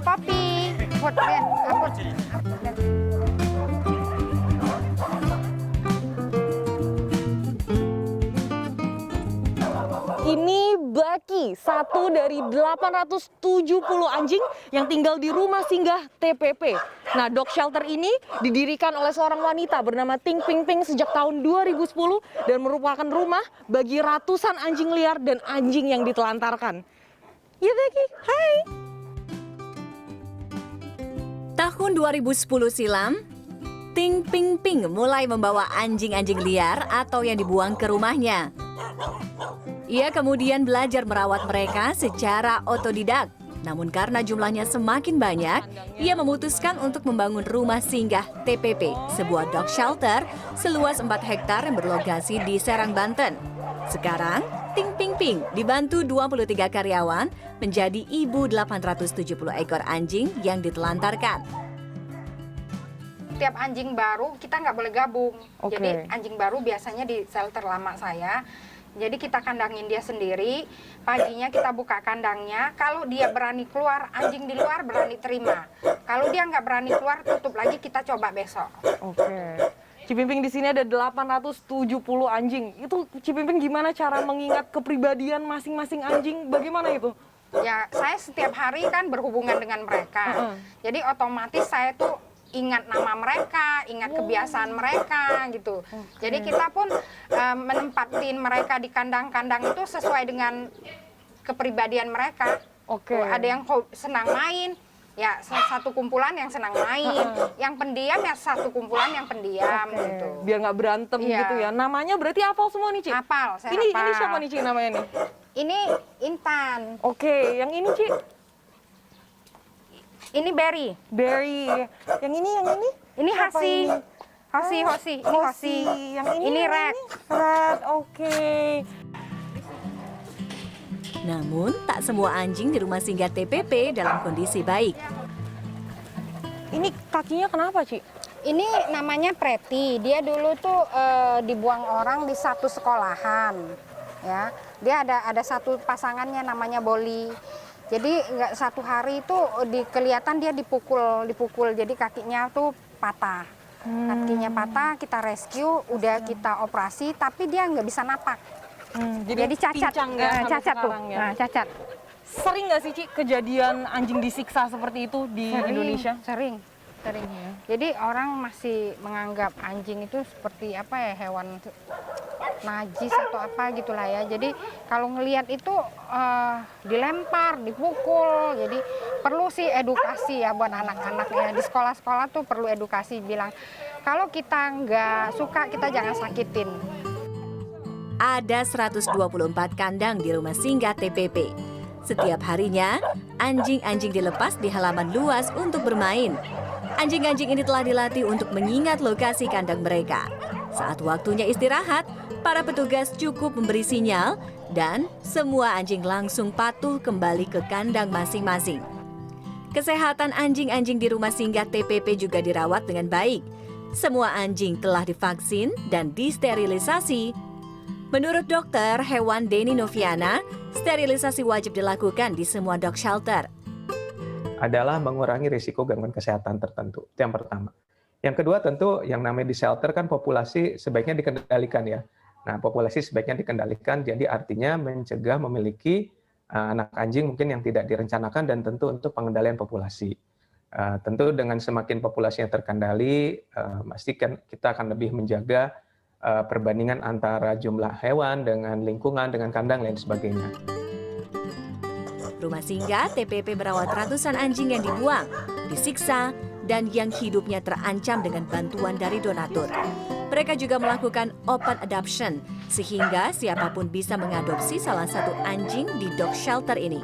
Kopi, food dan apot. Ini Baki, satu dari 870 anjing yang tinggal di rumah singgah TPP. Nah, dog shelter ini didirikan oleh seorang wanita bernama Ting Ping Ping sejak tahun 2010 dan merupakan rumah bagi ratusan anjing liar dan anjing yang ditelantarkan. Ya Baki, hai! Tahun 2010 silam, Ting Ping Ping mulai membawa anjing-anjing liar atau yang dibuang ke rumahnya. Ia kemudian belajar merawat mereka secara otodidak. Namun karena jumlahnya semakin banyak, ia memutuskan untuk membangun rumah singgah TPP, sebuah dog shelter seluas 4 hektar yang berlokasi di Serang, Banten. Sekarang, Ting Ping Ping dibantu 23 karyawan menjadi ibu 870 ekor anjing yang ditelantarkan. Tiap anjing baru kita nggak boleh gabung. Oke. Jadi anjing baru biasanya di shelter lama saya. Jadi kita kandangin dia sendiri, paginya kita buka kandangnya, kalau dia berani keluar, anjing di luar berani terima. Kalau dia nggak berani keluar, tutup lagi, kita coba besok. Oke. Cipimping di sini ada 870 anjing. Itu Cipimping gimana cara mengingat kepribadian masing-masing anjing? Bagaimana itu? Ya, saya setiap hari kan berhubungan dengan mereka. Jadi otomatis saya tuh ingat nama mereka, ingat kebiasaan mereka gitu. Jadi kita pun menempatin mereka di kandang-kandang itu sesuai dengan kepribadian mereka. Oke. Ada yang senang main, ya satu kumpulan yang senang main. Yang pendiam ya satu kumpulan yang pendiam gitu. Biar nggak berantem Iya. gitu ya. Namanya berarti hafal semua nih, Ci? Hafal, saya Ini hafal. siapa nih, Ci, namanya nih? Ini Intan, Oke, yang ini, Ci? ini Berry, Berry. Yang ini? ini Siapa Hasi. ini? Hosi, ini Hosi. Yang ini? Ini yang Red. Red, oke. Namun, tak semua anjing di rumah singgah TPP dalam kondisi baik. Ini kakinya kenapa, Ci? Ini namanya Preti. Dia dulu tuh dibuang orang di satu sekolahan. Ya, dia ada satu pasangannya namanya Boli. Jadi nggak satu hari itu kelihatan dia dipukul. Jadi kakinya tuh patah. Kakinya patah, kita rescue, udah kita operasi, tapi dia nggak bisa napak. Jadi cacat, pincang ya sampai cacat tuh. sekarang ya? Nah, cacat. Sering nggak sih, Ci, kejadian anjing disiksa seperti itu di Indonesia? Sering. Jadi orang masih menganggap anjing itu seperti apa ya, hewan najis atau apa gitulah ya. Jadi kalau ngelihat itu dilempar, dipukul. Jadi perlu sih edukasi ya buat anak-anak ya. Di sekolah-sekolah tuh perlu edukasi, bilang kalau kita nggak suka kita jangan sakitin. Ada 124 kandang di rumah singgah TPP. Setiap harinya, anjing-anjing dilepas di halaman luas untuk bermain. Anjing-anjing ini telah dilatih untuk mengingat lokasi kandang mereka. Saat waktunya istirahat, para petugas cukup memberi sinyal dan semua anjing langsung patuh kembali ke kandang masing-masing. Kesehatan anjing-anjing di rumah singgah TPP juga dirawat dengan baik. Semua anjing telah divaksin dan disterilisasi. Menurut dokter hewan Denny Noviana, sterilisasi wajib dilakukan di semua dog shelter. Adalah mengurangi risiko gangguan kesehatan tertentu. Itu yang pertama. Yang kedua tentu yang namanya di shelter kan populasi sebaiknya dikendalikan ya. Nah, populasi sebaiknya dikendalikan, jadi artinya mencegah memiliki anak anjing mungkin yang tidak direncanakan dan tentu untuk pengendalian populasi. Tentu dengan semakin populasinya terkendali, pastikan kita akan lebih menjaga perbandingan antara jumlah hewan dengan lingkungan, dengan kandang, lain sebagainya. Rumah singgah TPP merawat ratusan anjing yang dibuang, disiksa, dan yang hidupnya terancam dengan bantuan dari donatur. Mereka juga melakukan open adoption, sehingga siapapun bisa mengadopsi salah satu anjing di dog shelter ini.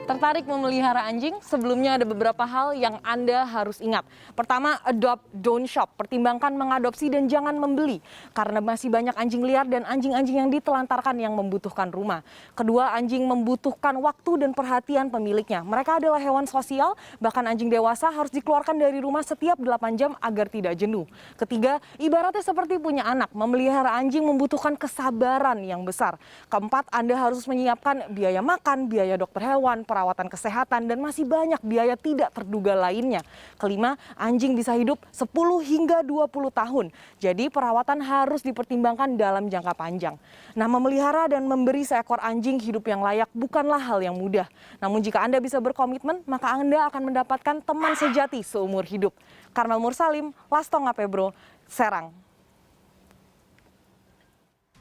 Tertarik memelihara anjing? Sebelumnya ada beberapa hal yang Anda harus ingat. Pertama, adopt, don't shop. Pertimbangkan mengadopsi dan jangan membeli. Karena masih banyak anjing liar dan anjing-anjing yang ditelantarkan yang membutuhkan rumah. Kedua, anjing membutuhkan waktu dan perhatian pemiliknya. Mereka adalah hewan sosial, bahkan anjing dewasa harus dikeluarkan dari rumah setiap 8 jam agar tidak jenuh. Ketiga, ibaratnya seperti punya anak. Memelihara anjing membutuhkan kesabaran yang besar. Keempat, Anda harus menyiapkan biaya makan, biaya dokter hewan, perawatan perawatan kesehatan, dan masih banyak biaya tidak terduga lainnya. Kelima, anjing bisa hidup 10 hingga 20 tahun. Jadi perawatan harus dipertimbangkan dalam jangka panjang. Nah, memelihara dan memberi seekor anjing hidup yang layak bukanlah hal yang mudah. Namun jika Anda bisa berkomitmen, maka Anda akan mendapatkan teman sejati seumur hidup. Karmel Mursalim, Lastonga Pebro, Serang.